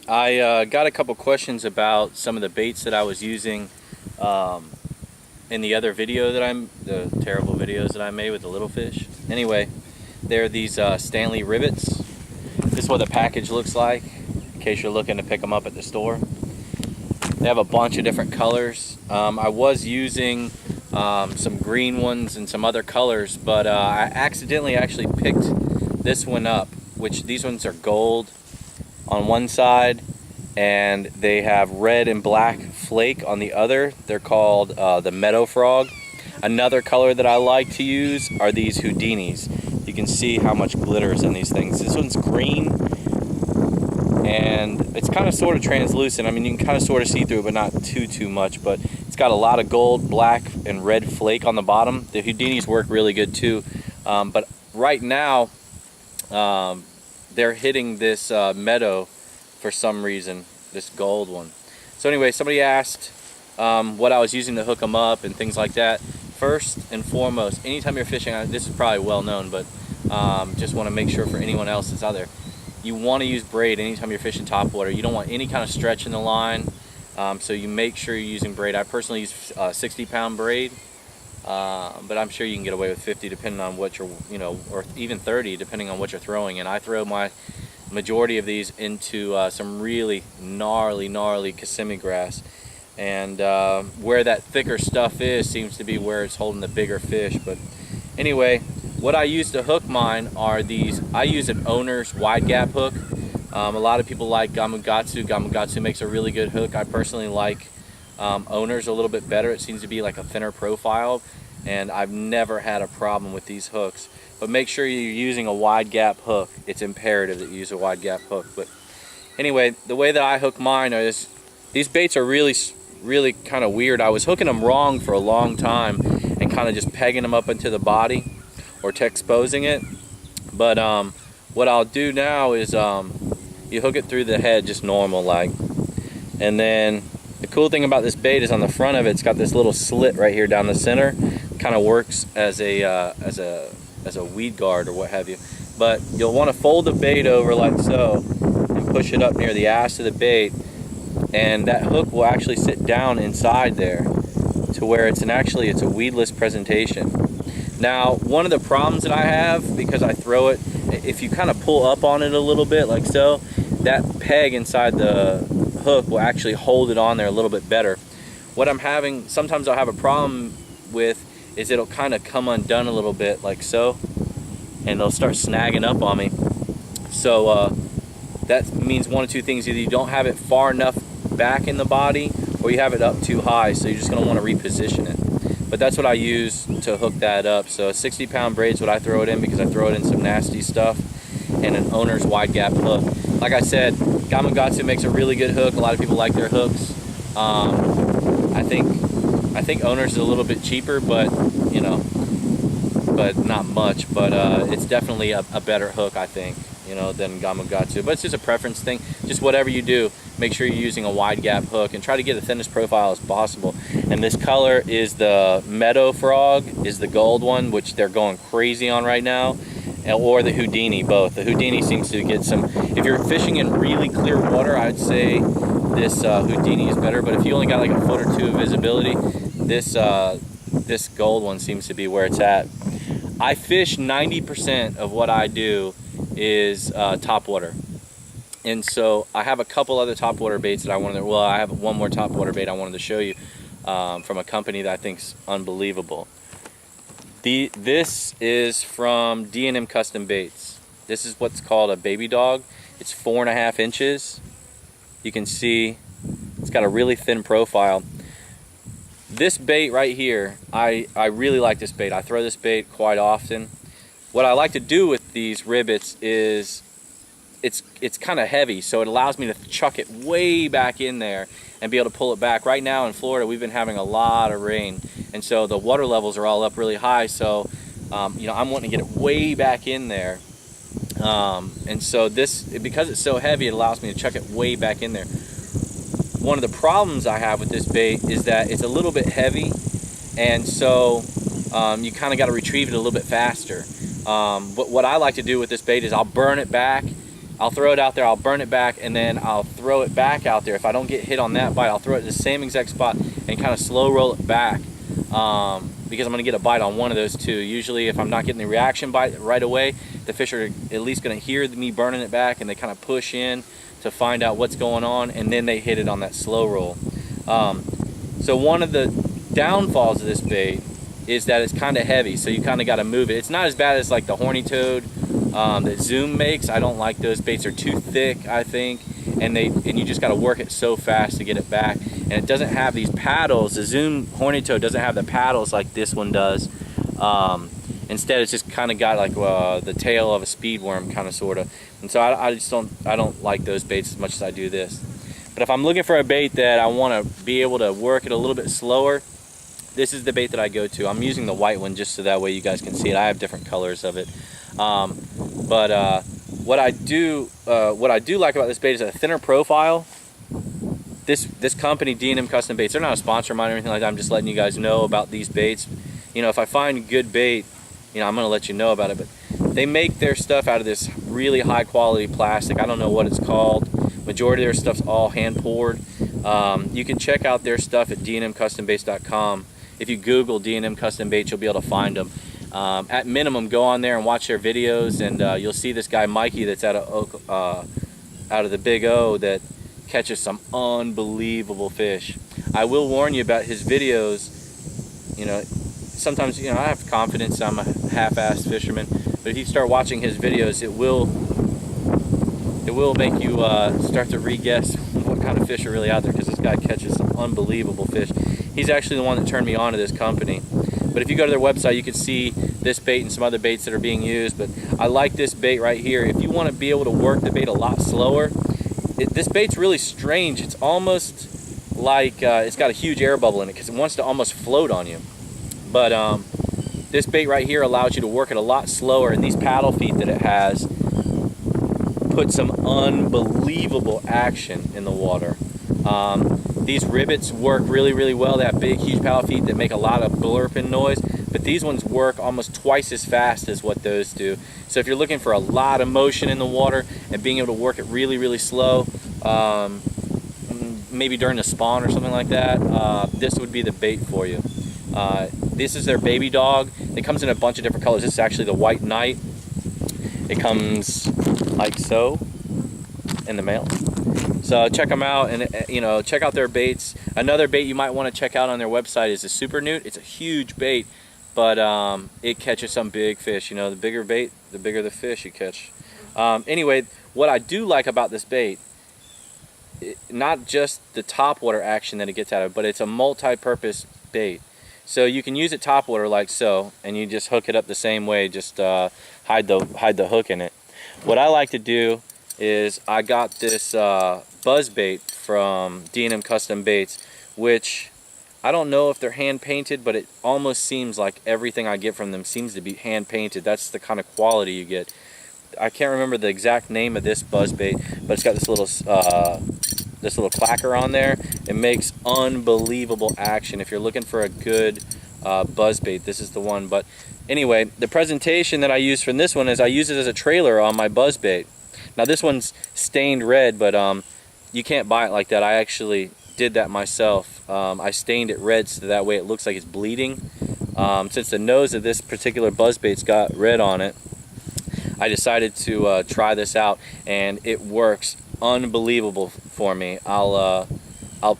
I got a couple questions about some of the baits that I was using in the other video the terrible videos that I made with the little fish. Anyway, they're these Stanley rivets. This is what the package looks like, in case you're looking to pick them up at the store. They have a bunch of different colors. I was using some green ones and some other colors, but I accidentally actually picked this one up, which these ones are gold on one side and they have red and black flake on the other. They're called the Meadow Frog. Another color that I like to use are these Houdinis. You can see how much glitter is in these things. This one's green and it's kind of sort of translucent. I mean, you can kind of sort of see through it, but not too much. But it's got a lot of gold, black, and red flake on the bottom. The Houdinis work really good too. But right now, they're hitting this meadow for some reason, this gold one. So anyway, somebody asked what I was using to hook them up and things like that. First and foremost, anytime you're fishing, this is probably well known, but just want to make sure for anyone else that's out there, you want to use braid anytime you're fishing topwater. You don't want any kind of stretch in the line, so you make sure you're using braid. I personally use 60-pound braid, but I'm sure you can get away with 50 depending on what you're, or even 30 depending on what you're throwing. And I throw my majority of these into some really gnarly Kissimmee grass, and where that thicker stuff is seems to be where it's holding the bigger fish. But anyway, what I use to hook mine are these. I use an owner's wide gap hook. A lot of people like Gamugatsu. Gamugatsu makes a really good hook. I personally like Owner's a little bit better. It seems to be like a thinner profile, and I've never had a problem with these hooks. But make sure you're using a wide gap hook. It's imperative that you use a wide gap hook. But anyway, the way that I hook mine is, these baits are really kind of weird. I was hooking them wrong for a long time and kind of just pegging them up into the body or exposing it. But what I'll do now is you hook it through the head just normal like, and then the cool thing about this bait is on the front of it, it's got this little slit right here down the center. Kind of works as a weed guard or what have you. But you'll want to fold the bait over like so and push it up near the ass of the bait, and that hook will actually sit down inside there to where it's a weedless presentation. Now, one of the problems that I have, because I throw it, if you kind of pull up on it a little bit like so, that peg inside the hook will actually hold it on there a little bit better. What I'm having, sometimes I'll have a problem with, is it'll kind of come undone a little bit like so, and it'll start snagging up on me. So that means one of two things: either you don't have it far enough back in the body, or you have it up too high, so you're just going to want to reposition it. But that's what I use to hook that up. So a 60-pound braid is what I throw it in, because I throw it in some nasty stuff, and an Owner's wide gap hook. Like I said, Gamugatsu makes a really good hook. A lot of people like their hooks. I think Owner's is a little bit cheaper, but but not much. But it's definitely a better hook, I think, than Gamugatsu. But it's just a preference thing. Just whatever you do, make sure you're using a wide gap hook and try to get the thinnest profile as possible. And this color is the Meadow Frog, is the gold one, which they're going crazy on right now, or the Houdini, both. The Houdini seems to get some, if you're fishing in really clear water, I'd say this Houdini is better. But if you only got like a foot or two of visibility, this gold one seems to be where it's at. I fish 90% of what I do is topwater. And so I have a couple other topwater baits that I wanted to, well, I have one more topwater bait I wanted to show you from a company that I think's unbelievable. This is from D&M Custom Baits. This is what's called a baby dog. It's 4.5 inches. You can see it's got a really thin profile. This bait right here, I really like this bait. I throw this bait quite often. What I like to do with these rivets is it's kind of heavy, so it allows me to chuck it way back in there and be able to pull it back. Right now in Florida, we've been having a lot of rain, and so the water levels are all up really high, so I'm wanting to get it way back in there. And so because it's so heavy, it allows me to chuck it way back in there. One of the problems I have with this bait is that it's a little bit heavy, and so you kind of got to retrieve it a little bit faster. But what I like to do with this bait is I'll burn it back I'll throw it out there, I'll burn it back, and then I'll throw it back out there. If I don't get hit on that bite, I'll throw it at the same exact spot and kind of slow roll it back, because I'm going to get a bite on one of those two. Usually if I'm not getting the reaction bite right away, the fish are at least going to hear me burning it back, and they kind of push in to find out what's going on, and then they hit it on that slow roll. So one of the downfalls of this bait is that it's kind of heavy, so you kind of got to move it. It's not as bad as like the horny toad that Zoom makes. I don't like those baits. They're too thick, I think, and you just got to work it so fast to get it back. And it doesn't have these paddles. The Zoom horny toad doesn't have the paddles like this one does. Instead, it's just kind of got like the tail of a speed worm, kind of, sort of. And so I don't like those baits as much as I do this. But if I'm looking for a bait that I want to be able to work it a little bit slower, this is the bait that I go to. I'm using the white one just so that way you guys can see it. I have different colors of it. What I do like about this bait is a thinner profile. This company, D&M Custom Baits, they're not a sponsor of mine or anything like that. I'm just letting you guys know about these baits. You know, if I find good bait, you know, I'm going to let you know about it. But they make their stuff out of this really high quality plastic. I don't know what it's called. Majority of their stuff's all hand poured. You can check out their stuff at dnmcustombaits.com. If you Google D&M Custom Baits, you'll be able to find them. At minimum, go on there and watch their videos, and you'll see this guy Mikey that's out of the Big O that catches some unbelievable fish. I will warn you about his videos. You know, sometimes, you know, I have confidence. I'm a half-assed fisherman, but if you start watching his videos, it will make you start to re-guess what kind of fish are really out there, because this guy catches some unbelievable fish. He's actually the one that turned me on to this company. But if you go to their website, you can see this bait and some other baits that are being used. But I like this bait right here. If you want to be able to work the bait a lot slower, this bait's really strange. It's almost like it's got a huge air bubble in it, because it wants to almost float on you. But this bait right here allows you to work it a lot slower, and these paddle feet that it has put some unbelievable action in the water. These rivets work really, really well. They have big, huge paddle feet that make a lot of blurping noise, but these ones work almost twice as fast as what those do. So if you're looking for a lot of motion in the water and being able to work it really, really slow, maybe during a spawn or something like that, this would be the bait for you. This is their baby dog. It comes in a bunch of different colors. This is actually the White Knight. It comes like so in the mail. So check them out, and you know, check out their baits. Another bait you might want to check out on their website is the Super Newt. It's a huge bait, but it catches some big fish. You know, the bigger bait, the bigger the fish you catch. Anyway, what I do like about this bait, not just the topwater action that it gets out of, but it's a multi-purpose bait. So you can use it topwater like so, and you just hook it up the same way. Just hide the hook in it. What I like to do is I got this buzz bait from D&M Custom Baits, which I don't know if they're hand painted, but it almost seems like everything I get from them seems to be hand painted. That's the kind of quality you get. I can't remember the exact name of this buzz bait, but it's got this little clacker on there. It makes unbelievable action. If you're looking for a good buzz bait, this is the one. But anyway, the presentation that I use from this one is I use it as a trailer on my buzz bait. Now this one's stained red, but you can't buy it like that. I actually did that myself. I stained it red so that way it looks like it's bleeding. Since the nose of this particular buzzbait's got red on it, I decided to try this out, and it works unbelievable for me. I'll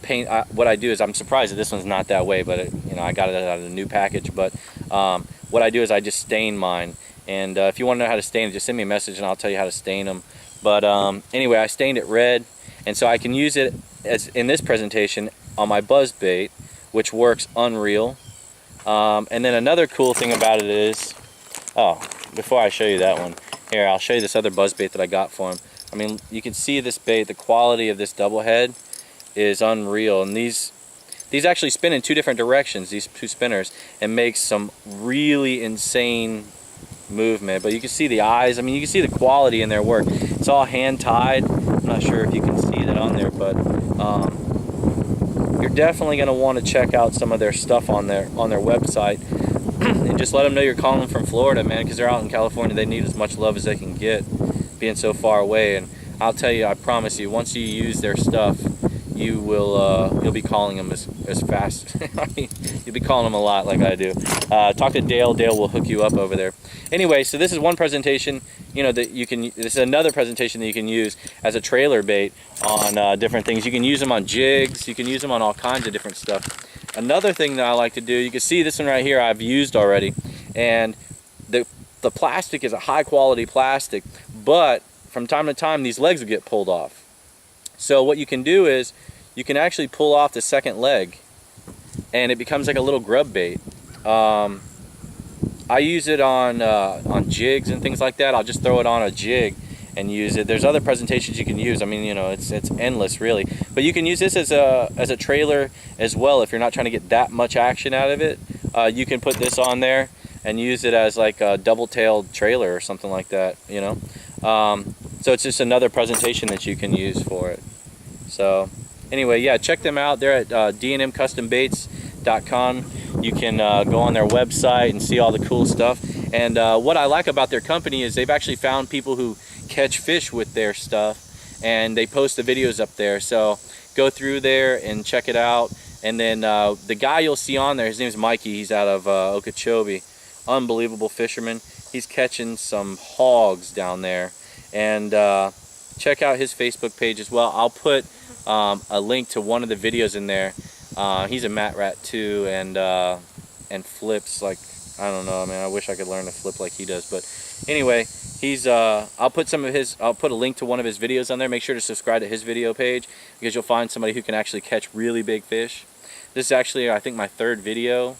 paint. What I do is, I'm surprised that this one's not that way, but you know, I got it out of the new package. But what I do is I just stain mine, and if you want to know how to stain it, just send me a message and I'll tell you how to stain them. But anyway, I stained it red, and so I can use it as in this presentation on my buzz bait, which works unreal. And then another cool thing about it is, before I show you that one, here I'll show you this other buzz bait that I got for him. I mean, you can see this bait, the quality of this double head is unreal, and these actually spin in two different directions, these two spinners, and make some really insane movement. But you can see the eyes. I mean, you can see the quality in their work. It's all hand tied. I'm not sure if you can see that on there, but you're definitely going to want to check out some of their stuff on their website, and just let them know you're calling from Florida, man, because they're out in California. They need as much love as they can get. being so far away. And I'll tell you, I promise you, once you use their stuff, you will you'll be calling them as fast. I mean, you'll be calling them a lot like I do. Talk to Dale. Dale will hook you up over there. Anyway, so this is one presentation, you know, that you can. This is another presentation that you can use as a trailer bait on different things. You can use them on jigs. You can use them on all kinds of different stuff. Another thing that I like to do, you can see this one right here I've used already, and the plastic is a high quality plastic, but from time to time these legs will get pulled off. So what you can do is you can actually pull off the second leg and it becomes like a little grub bait. I use it on jigs and things like that. I'll just throw it on a jig and use it. There's other presentations you can use. I mean, you know, it's endless really. But you can use this as a trailer as well if you're not trying to get that much action out of it. You can put this on there and use it as like a double-tailed trailer or something like that, you know. So it's just another presentation that you can use for it. So anyway, yeah, check them out. They're at dnmcustombaits.com. You can go on their website and see all the cool stuff. And what I like about their company is they've actually found people who catch fish with their stuff, and they post the videos up there. So go through there and check it out. And then the guy you'll see on there, his name is Mikey. He's out of Okeechobee. Unbelievable fisherman. He's catching some hogs down there. And check out his Facebook page as well. I'll put a link to one of the videos in there. He's a mat rat too, and flips like, I don't know, man, I wish I could learn to flip like he does. But anyway, he's I'll put a link to one of his videos on there. Make sure to subscribe to his video page, because you'll find somebody who can actually catch really big fish. This is actually, I think, my third video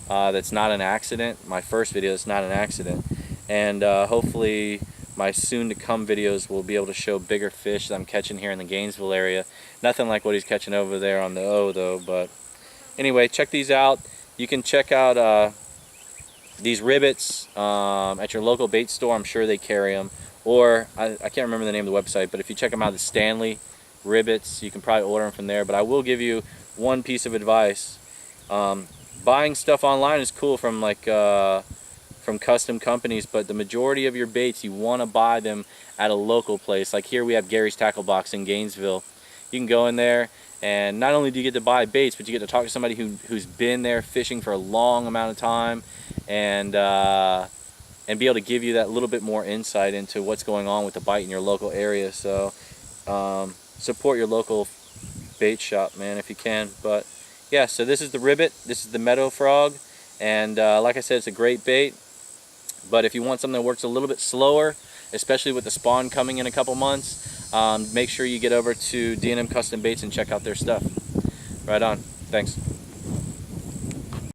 that's not an accident. My first video that's not an accident. And hopefully my soon-to-come videos will be able to show bigger fish that I'm catching here in the Gainesville area. Nothing like what he's catching over there on the O, though. But anyway, check these out. You can check out these Ribbits at your local bait store. I'm sure they carry them. Or, I can't remember the name of the website, but if you check them out, the Stanley Ribbits, you can probably order them from there. But I will give you one piece of advice. Buying stuff online is cool from like from custom companies, but the majority of your baits, you want to buy them at a local place. Like here we have Gary's Tackle Box in Gainesville. You can go in there, and not only do you get to buy baits, but you get to talk to somebody who's been there fishing for a long amount of time, and be able to give you that little bit more insight into what's going on with the bite in your local area. So support your local bait shop, man, if you can. But yeah, so this is the Ribbit, this is the Meadow Frog, and like I said, it's a great bait. But if you want something that works a little bit slower, especially with the spawn coming in a couple months, make sure you get over to D&M Custom Baits and check out their stuff. Right on. Thanks.